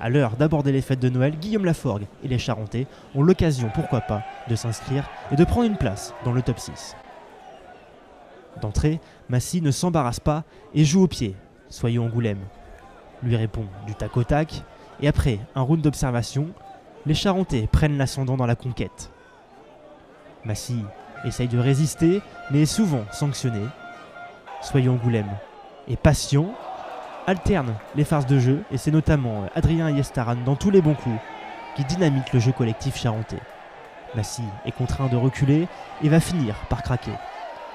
À l'heure d'aborder les fêtes de Noël, Guillaume Laforgue et les Charentais ont l'occasion, pourquoi pas, de s'inscrire et de prendre une place dans le top 6. D'entrée, Massy ne s'embarrasse pas et joue au pied. Soyons Angoulême lui répond du tac au tac, et après un round d'observation, les Charentais prennent l'ascendant dans la conquête. Massy essaye de résister, mais est souvent sanctionné. Soyons Angoulême est patient, alterne les phases de jeu, et c'est notamment Adrien Ayestaran dans tous les bons coups qui dynamite le jeu collectif charentais. Massy est contraint de reculer et va finir par craquer.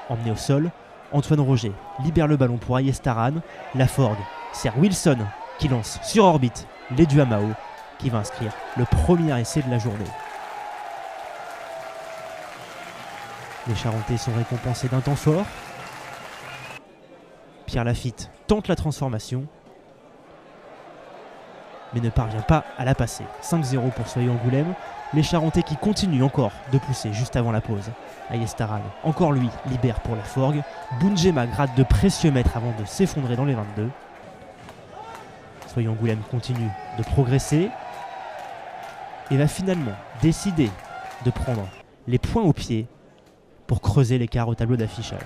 Emmené au sol, Antoine Roger libère le ballon pour Ayestaran. Laforgue sert Wilson qui lance sur orbite l'Edu Amao qui va inscrire le premier essai de la journée. Les Charentais sont récompensés d'un temps fort. Pierre Lafitte tente la transformation, mais ne parvient pas à la passer. 5-0 pour Soyons Angoulême. Les Charentais qui continuent encore de pousser juste avant la pause. Ayestaran, encore lui, libère pour Laforgue. Bounjema gratte de précieux mètres avant de s'effondrer dans les 22. Soyons Angoulême continue de progresser et va finalement décider de prendre les points au pied pour creuser l'écart au tableau d'affichage.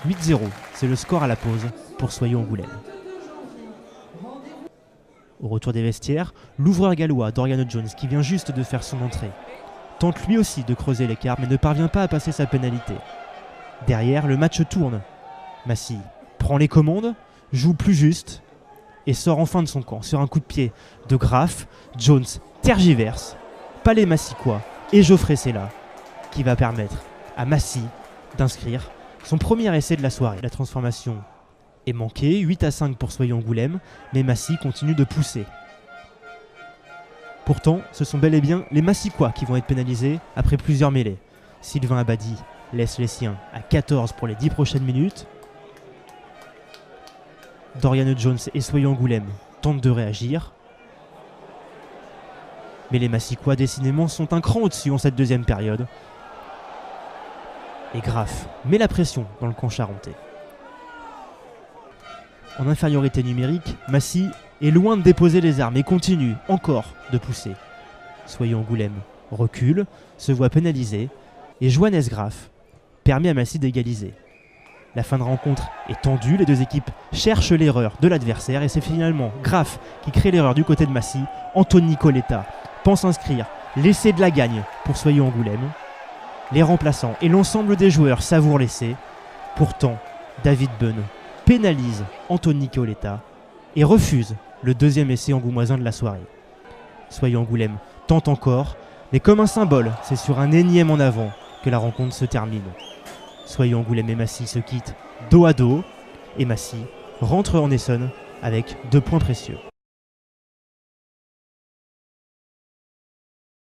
8-0, c'est le score à la pause pour Soyons Angoulême. Au retour des vestiaires, l'ouvreur gallois Dorian Jones, qui vient juste de faire son entrée, tente lui aussi de creuser l'écart mais ne parvient pas à passer sa pénalité. Derrière, le match tourne. Massy prend les commandes, joue plus juste et sort enfin de son camp sur un coup de pied de Graff. Jones tergiverse, Palais Massicois et Geoffrey Sella qui va permettre à Massy d'inscrire son premier essai de la soirée. La transformation est manquée, 8-5 pour Soyons Angoulême, mais Massy continue de pousser. Pourtant, ce sont bel et bien les Massicois qui vont être pénalisés après plusieurs mêlées. Sylvain Abadi laisse les siens à 14 pour les 10 prochaines minutes. Dorian Jones et Soyons Angoulême tentent de réagir. Mais les Massicois décidément sont un cran au-dessus en cette deuxième période. Et Graff met la pression dans le camp charentais. En infériorité numérique, Massy est loin de déposer les armes et continue encore de pousser. Soyons Angoulême recule, se voit pénalisé et Johannes Graff permet à Massy d'égaliser. La fin de rencontre est tendue, les deux équipes cherchent l'erreur de l'adversaire et c'est finalement Graff qui crée l'erreur du côté de Massy. Anthony Coletta pense inscrire l'essai de la gagne pour Soyons Angoulême. Les remplaçants et l'ensemble des joueurs savourent l'essai. Pourtant, David Bunn pénalise Anthony Coletta et refuse le deuxième essai angoumoisin de la soirée. Soyons Angoulême tente encore, mais comme un symbole, c'est sur un énième en avant que la rencontre se termine. Soyons Angoulême et Massy se quittent dos à dos et Massy rentre en Essonne avec 2 points précieux.